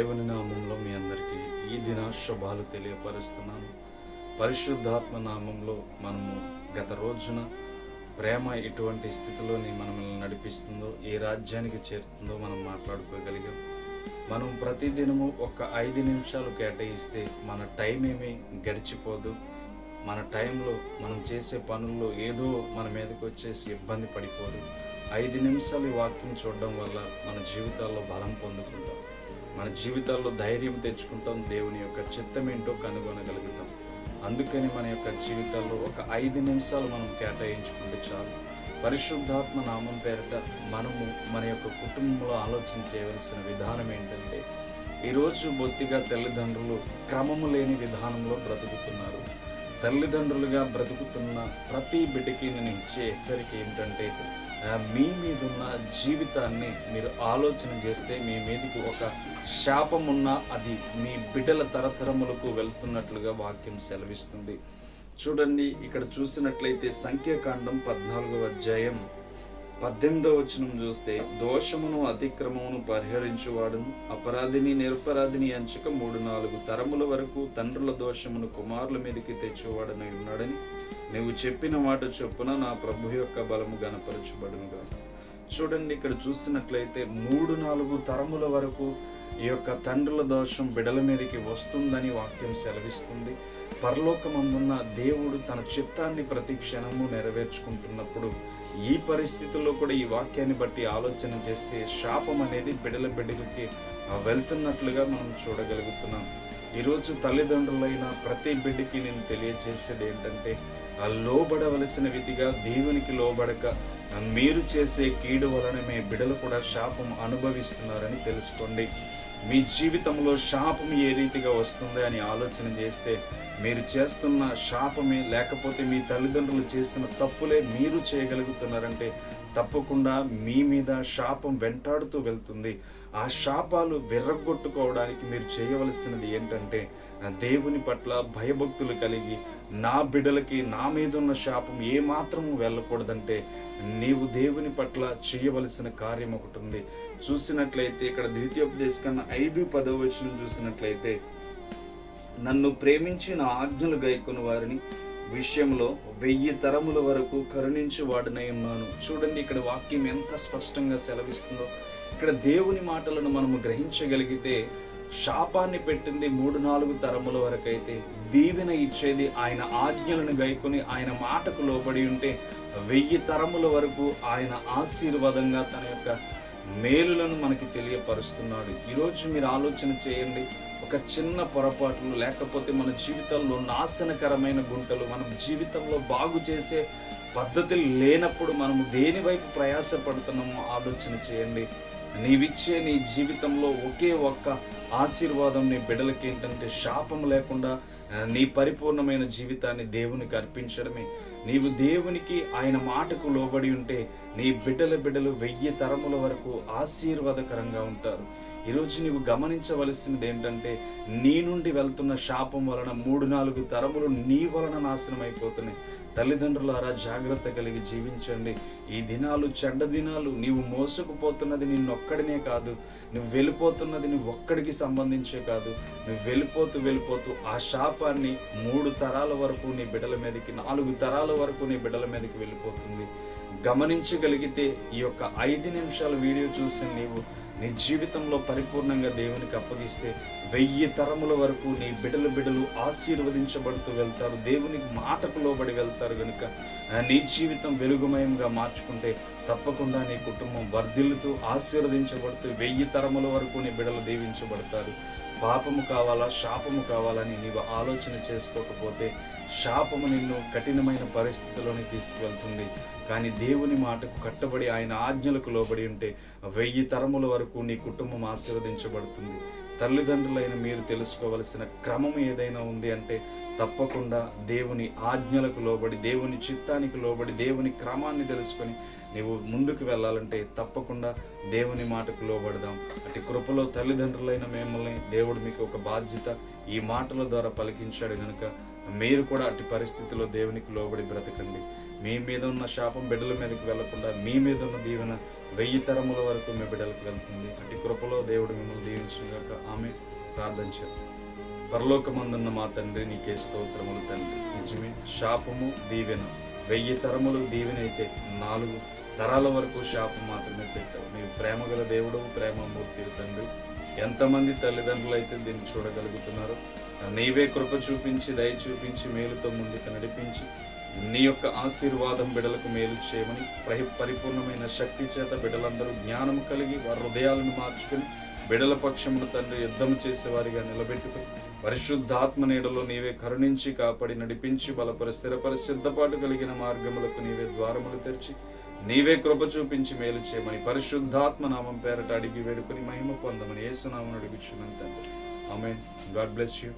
దేవుని నామంలో మీ అందరికీ ఈ దిన శుభాలు తెలియపరుస్తున్నాను. పరిశుద్ధాత్మ నామంలో మనము గత రోజున ప్రేమ ఎటువంటి స్థితిలోని మనల్ని నడిపిస్తుందో, ఏ రాజ్యానికి చేరుతుందో మనం మాట్లాడుకోగలిగాం. మనం ప్రతిదినము ఒక 5 నిమిషాలు కేటాయిస్తే మన టైం ఏమీ గడిచిపోదు. మన టైంలో మనం చేసే పనుల్లో ఏదో మన మీదకి వచ్చేసి ఇబ్బంది పడిపోదు. 5 నిమిషాలు ఈ వాక్యం చూడడం వల్ల మన జీవితాల్లో బలం పొందుకుంటాం, మన జీవితాల్లో ధైర్యం తెచ్చుకుంటాం, దేవుని యొక్క చిత్తం ఏంటో కనుగొనగలుగుతాం. అందుకని మన యొక్క జీవితాల్లో ఒక 5 నిమిషాలు మనం కేటాయించుకుంటే చాలు. పరిశుద్ధాత్మ నామం పేరిట మనము మన యొక్క కుటుంబంలో ఆలోచన చేయవలసిన విధానం ఏంటంటే, ఈరోజు బొత్తిగా తల్లిదండ్రులు క్రమము లేని విధానంలో బ్రతుకుతున్నారు. తల్లిదండ్రులుగా బ్రతుకుతున్న ప్రతి బిడ్డకి నేను ఇచ్చే హెచ్చరిక ఏంటంటే, మీ మీదున్న జీవితాన్ని మీరు ఆలోచన చేస్తే మీ మీదకి ఒక శాపం ఉన్నా అది మీ బిడ్డల తరతరములకు వెళ్తున్నట్లుగా వాక్యం సెలవిస్తుంది. చూడండి, ఇక్కడ చూసినట్లయితే సంఖ్యాకాండం 14వ అధ్యాయం 18వ వచనం చూస్తే, దోషమును అతిక్రమమును పరిహరించువాడును అపరాధిని నిరపరాధిని ఎంచక 3-4 తరముల వరకు తండ్రుల దోషమును కుమారుల మీదకి తెచ్చేవాడని ఉన్నాడని నువ్వు చెప్పిన మాట చొప్పున నా ప్రభు యొక్క బలము గణపరచబడునుగా. చూడండి, ఇక్కడ చూసినట్లయితే 3-4 తరముల వరకు ఈ యొక్క తండ్రుల దోషం బిడల మీదకి వస్తుందని వాక్యం సెలవిస్తుంది. పరలోకమందున్న దేవుడు తన చిత్తాన్ని ప్రతి క్షణము నెరవేర్చుకుంటున్నప్పుడు ఈ పరిస్థితుల్లో కూడా ఈ వాక్యాన్ని బట్టి ఆలోచన చేస్తే శాపం అనేది బిడ్డలకి వెళ్తున్నట్లుగా మనం చూడగలుగుతున్నాం. ఈరోజు తల్లిదండ్రులైన ప్రతి బిడ్డకి నేను తెలియజేసేది ఏంటంటే, లోబడవలసిన విధిగా దేవునికి లోబడక మీరు చేసే కీడు వలన మీ బిడ్డలు కూడా శాపం అనుభవిస్తున్నారని తెలుసుకోండి. మీ జీవితంలో శాపం ఏ రీతిగా వస్తుంది అని ఆలోచన చేస్తే, మీరు చేస్తున్న శాపమే లేకపోతే మీ తల్లిదండ్రులు చేసిన తప్పులే మీరు చేయగలుగుతున్నారంటే తప్పకుండా మీ మీద శాపం వెంటాడుతూ వెళ్తుంది. ఆ శాపాలు విర్రగొట్టుకోవడానికి మీరు చేయవలసినది ఏంటంటే, దేవుని పట్ల భయభక్తులు కలిగి నా బిడ్డలకి నా మీద ఉన్న శాపం ఏమాత్రము వెళ్ళకూడదంటే నీవు దేవుని పట్ల చేయవలసిన కార్యం ఒకటి ఉంది. చూసినట్లయితే ఇక్కడ ద్వితీయోపదేశకాండం 5:10 వచనం చూసినట్లయితే, నన్ను ప్రేమించి నా ఆజ్ఞలు గైకొను వారిని విషయంలో 1000 తరముల వరకు కరుణించి వాడినై ఉన్నాను. చూడండి, ఇక్కడ వాక్యం ఎంత స్పష్టంగా సెలవిస్తుందో. ఇక్కడ దేవుని మాటలను మనము గ్రహించగలిగితే, శాపాన్ని పెట్టింది 3-4 తరముల వరకు అయితే, దీవెన ఇచ్చేది ఆయన ఆజ్ఞలను గైకొని ఆయన మాటకు లోబడి ఉంటే 1000 తరముల వరకు ఆయన ఆశీర్వాదంగా తన యొక్క మేలులను మనకి తెలియపరుస్తున్నాడు. ఈరోజు మీరు ఆలోచన చేయండి, ఒక చిన్న పొరపాట్లు లేకపోతే మన జీవితంలో నాశనకరమైన గుంటలు, మనం జీవితంలో బాగు చేసే పద్ధతులు లేనప్పుడు మనము దేని వైపు ప్రయాసపడుతున్నామో ఆలోచన చేయండి. నీవిచ్చే నీ జీవితంలో ఒకే ఒక్క ఆశీర్వాదం నీ బిడ్డలకి ఏంటంటే, శాపం లేకుండా నీ పరిపూర్ణమైన జీవితాన్ని దేవునికి అర్పించడమే. నీవు దేవునికి ఆయన మాటకు లోబడి ఉంటే నీ బిడ్డలు 1000 తరముల వరకు ఆశీర్వాదకరంగా ఉంటారు. ఈరోజు నీవు గమనించవలసినది ఏంటంటే, నీ నుండి వెళ్తున్న శాపం వలన 3-4 తరములు నీ వలన నాశనం అయిపోతున్నాయి. తల్లిదండ్రులారా, జాగ్రత్త కలిగి జీవించండి. ఈ దినాలు చెడ్డ దినాలు. నీవు మోసుకుపోతున్నది నిన్నొక్కడినే కాదు, నువ్వు వెళ్ళిపోతున్నది నువ్వు ఒక్కడికి సంబంధించే కాదు. నువ్వు వెళ్ళిపోతూ ఆ శాపాన్ని 3 తరాల వరకు నీ బిడ్డల మీదకి, 4 తరాల వరకు నీ బిడ్డల మీదకి వెళ్ళిపోతుంది. గమనించగలిగితే ఈ యొక్క 5 నిమిషాల వీడియో చూసి నీవు నీ జీవితంలో పరిపూర్ణంగా దేవునికి అప్పగిస్తే 1000 తరముల వరకు నీ బిడ్డలు ఆశీర్వదించబడుతూ వెళ్తారు. దేవుని మాటకు లోబడి వెళ్తారు. కనుక నీ జీవితం వెలుగుమయంగా మార్చుకుంటే తప్పకుండా నీ కుటుంబం వర్ధిల్లుతూ ఆశీర్వదించబడుతూ 1000 తరముల వరకు నీ బిడ్డలు దీవించబడతారు. పాపము కావాలా, శాపము కావాలని నీవు ఆలోచన చేసుకోకపోతే శాపము నిన్ను కఠినమైన పరిస్థితిలోని తీసుకువెళ్తుంది. కానీ దేవుని మాటకు కట్టబడి ఆయన ఆజ్ఞలకు లోబడి ఉంటే 1000 తరముల వరకు నీ కుటుంబం ఆశీర్వదించబడుతుంది. తల్లిదండ్రులైన మీరు తెలుసుకోవలసిన క్రమం ఏదైనా ఉంది అంటే తప్పకుండా దేవుని ఆజ్ఞలకు లోబడి, దేవుని చిత్తానికి లోబడి, దేవుని క్రమాన్ని తెలుసుకొని నీవు ముందుకు వెళ్ళాలంటే తప్పకుండా దేవుని మాటకు లోబడదాం. అటు కృపలో తల్లిదండ్రులైన మిమ్మల్ని దేవుడు మీకు ఒక బాధ్యత ఈ మాటల ద్వారా పలికించాడు. కనుక మీరు కూడా అటు పరిస్థితిలో దేవునికి లోబడి బ్రతకండి. మీ మీద ఉన్న శాపం బిడ్డల మీదకి వెళ్లకుండా మీ మీద ఉన్న దీవెన 1000 తరముల వరకు మీ బిడ్డలకు వెళ్తుంది. అటు కృపలో దేవుడు మిమ్మల్ని దీవించుగాక. ఆమె ప్రార్థన చేద్దాం. పరలోకమందున్న మా తండ్రి, నీకే స్తోత్రములు తండ్రి. నిజమే, శాపము దీవెన 1000 తరములు దీవెన అయితే 4 తరాల వరకు శాపం మాత్రమే పెట్టావు. నీవు ప్రేమగల దేవుడు, ప్రేమమూర్తి తండ్రి. ఎంతమంది తల్లిదండ్రులు అయితే దీన్ని చూడగలుగుతున్నారు, నీవే కృప చూపించి, దయ చూపించి, మేలుతో ముందుకు నడిపించి, నీ యొక్క ఆశీర్వాదం బిడ్డలకు మేలు చేయమని, పరిపూర్ణమైన శక్తి చేత బిడ్డలందరూ జ్ఞానం కలిగి వారి హృదయాలను మార్చుకుని బిడ్డల పక్షమును తండ్రి యుద్ధం చేసేవారిగా నిలబెట్టుకుని, పరిశుద్ధాత్మ నీడలో నీవే కరుణించి కాపాడి నడిపించి బలపరి స్థిరపరి సిద్ధపాటు కలిగిన మార్గములకు నీవే ద్వారములు తెరిచి, నీవే కృప చూపించి మేలు చేయమని పరిశుద్ధాత్మ నామం పేరట అడిగి వేడుకొని మహిమ పొందమని యేసు నామమున అడుగుచున్నాను తండ్రి. ఆమేన్. God bless you.